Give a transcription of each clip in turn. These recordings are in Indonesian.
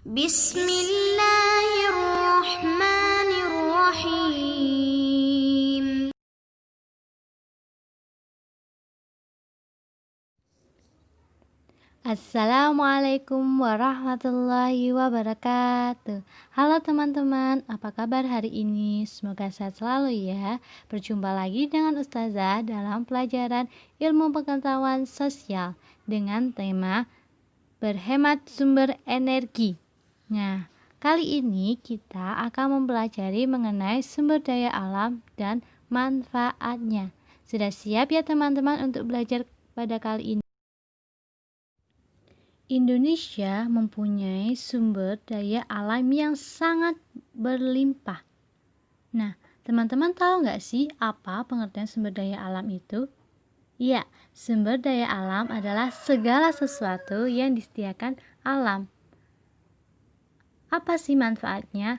Bismillahirrahmanirrahim. Assalamualaikum warahmatullahi wabarakatuh. Halo teman-teman, apa kabar hari ini? Semoga sehat selalu ya. Berjumpa lagi dengan Ustazah dalam pelajaran ilmu pengetahuan sosial dengan tema berhemat sumber energi. Nah, kali ini kita akan mempelajari mengenai sumber daya alam dan manfaatnya. Sudah siap ya teman-teman untuk belajar pada kali ini? Indonesia mempunyai sumber daya alam yang sangat berlimpah. Nah, teman-teman tahu nggak sih apa pengertian sumber daya alam itu? Iya, sumber daya alam adalah segala sesuatu yang disediakan alam. Apa sih manfaatnya?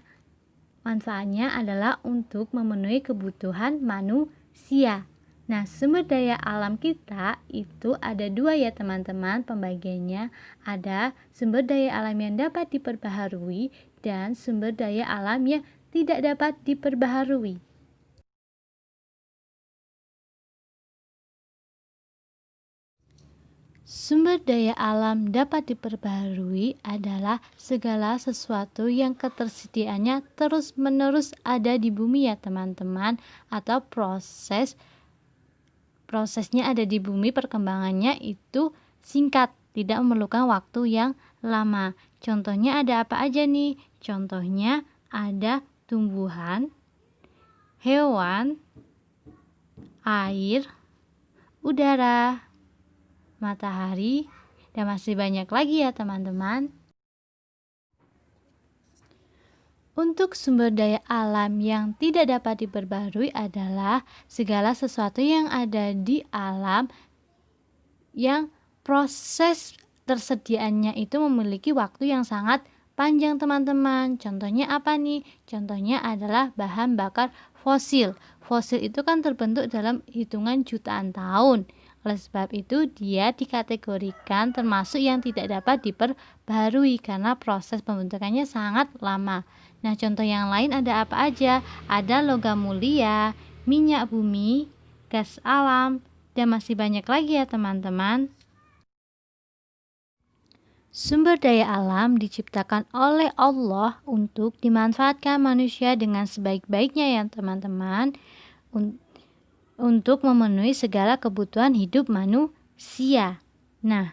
Manfaatnya adalah untuk memenuhi kebutuhan manusia. Nah, sumber daya alam kita itu ada dua ya teman-teman pembagiannya. Ada sumber daya alam yang dapat diperbaharui dan sumber daya alam yang tidak dapat diperbaharui. Sumber daya alam dapat diperbaharui adalah segala sesuatu yang ketersediaannya terus-menerus ada di bumi ya teman-teman, atau prosesnya ada di bumi, perkembangannya itu singkat, tidak memerlukan waktu yang lama. Contohnya ada apa aja nih? Contohnya ada tumbuhan, hewan, air, udara, matahari, dan masih banyak lagi ya teman-teman. Untuk sumber daya alam yang tidak dapat diperbaharui adalah segala sesuatu yang ada di alam yang proses tersediaannya itu memiliki waktu yang sangat panjang teman-teman. Contohnya apa nih? Contohnya adalah bahan bakar fosil. Fosil itu kan terbentuk dalam hitungan jutaan tahun. Oleh sebab itu dia dikategorikan termasuk yang tidak dapat diperbaharui karena proses pembentukannya sangat lama. Nah, contoh yang lain ada apa aja? Ada logam mulia, minyak bumi, gas alam, dan masih banyak lagi ya teman-teman. Sumber daya alam diciptakan oleh Allah untuk dimanfaatkan manusia dengan sebaik-baiknya ya teman-teman, untuk memenuhi segala kebutuhan hidup manusia. Nah,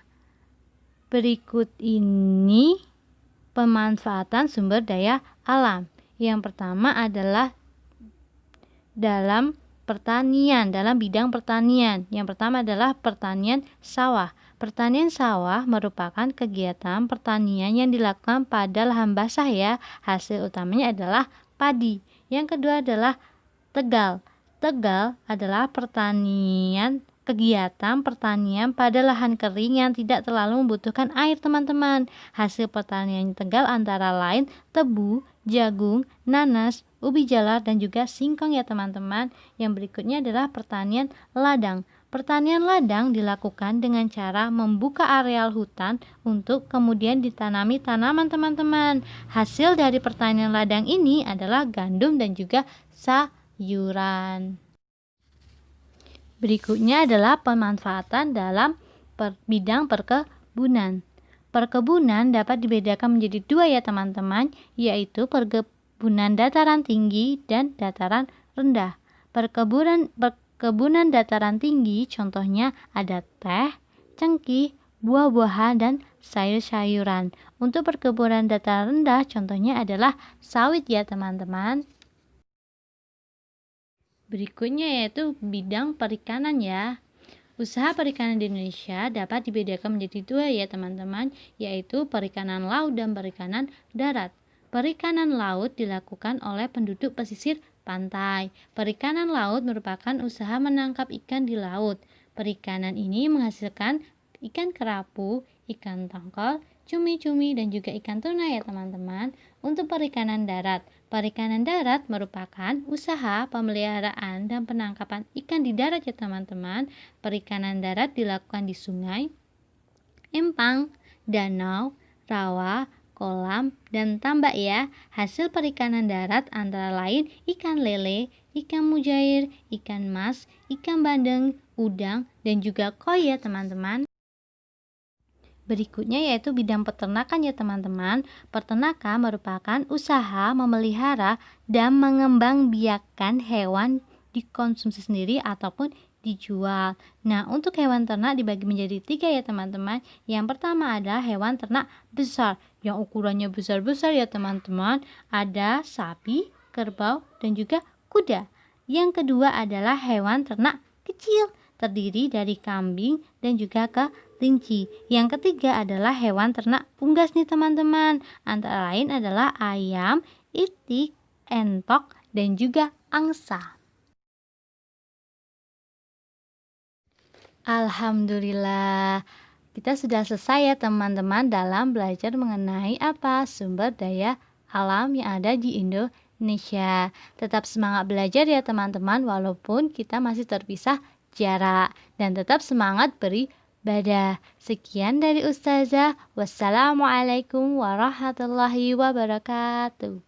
berikut ini pemanfaatan sumber daya alam. Yang pertama adalah dalam pertanian, dalam bidang pertanian. Yang pertama adalah pertanian sawah. Pertanian sawah merupakan kegiatan pertanian yang dilakukan pada lahan basah ya. Hasil utamanya adalah padi. Yang kedua adalah tegal. Tegal adalah kegiatan pertanian pada lahan kering yang tidak terlalu membutuhkan air teman-teman. Hasil pertanian tegal antara lain tebu, jagung, nanas, ubi jalar, dan juga singkong ya teman-teman. Yang berikutnya adalah pertanian ladang. Pertanian ladang dilakukan dengan cara membuka areal hutan untuk kemudian ditanami tanaman teman-teman. Hasil dari pertanian ladang ini adalah gandum dan juga sayuran. Berikutnya adalah pemanfaatan dalam bidang perkebunan. Perkebunan dapat dibedakan menjadi dua ya teman-teman, yaitu perkebunan dataran tinggi dan dataran rendah. Perkebunan dataran tinggi contohnya ada teh, cengkih, buah-buahan, dan sayur-sayuran. Untuk perkebunan dataran rendah contohnya adalah sawit ya teman-teman. Berikutnya yaitu bidang perikanan ya. Usaha perikanan di Indonesia dapat dibedakan menjadi dua ya teman-teman, yaitu perikanan laut dan perikanan darat. Perikanan laut dilakukan oleh penduduk pesisir pantai. Perikanan laut merupakan usaha menangkap ikan di laut. Perikanan ini menghasilkan ikan kerapu, ikan tongkol, cumi-cumi, dan juga ikan tuna ya teman-teman. Untuk perikanan darat merupakan usaha pemeliharaan dan penangkapan ikan di darat ya teman-teman. Perikanan darat dilakukan di sungai, empang, danau, rawa, kolam, dan tambak ya. Hasil perikanan darat antara lain ikan lele, ikan mujair, ikan mas, ikan bandeng, udang, dan juga koi ya teman-teman. Berikutnya yaitu bidang peternakan ya teman-teman. Peternakan merupakan usaha memelihara dan mengembangbiakkan hewan dikonsumsi sendiri ataupun dijual. Nah, untuk hewan ternak dibagi menjadi 3 ya teman-teman. Yang pertama adalah hewan ternak besar yang ukurannya besar-besar ya teman-teman. Ada sapi, kerbau, dan juga kuda. Yang kedua adalah hewan ternak kecil, terdiri dari kambing dan juga kelinci. Yang ketiga adalah hewan ternak unggas nih teman-teman. Antara lain adalah ayam, itik, entok, dan juga angsa. Alhamdulillah, kita sudah selesai ya teman-teman dalam belajar mengenai apa sumber daya alam yang ada di Indonesia. Tetap semangat belajar ya teman-teman, walaupun kita masih terpisah jarak, dan tetap semangat beribadah. Sekian dari Ustazah. Wassalamualaikum warahmatullahi wabarakatuh.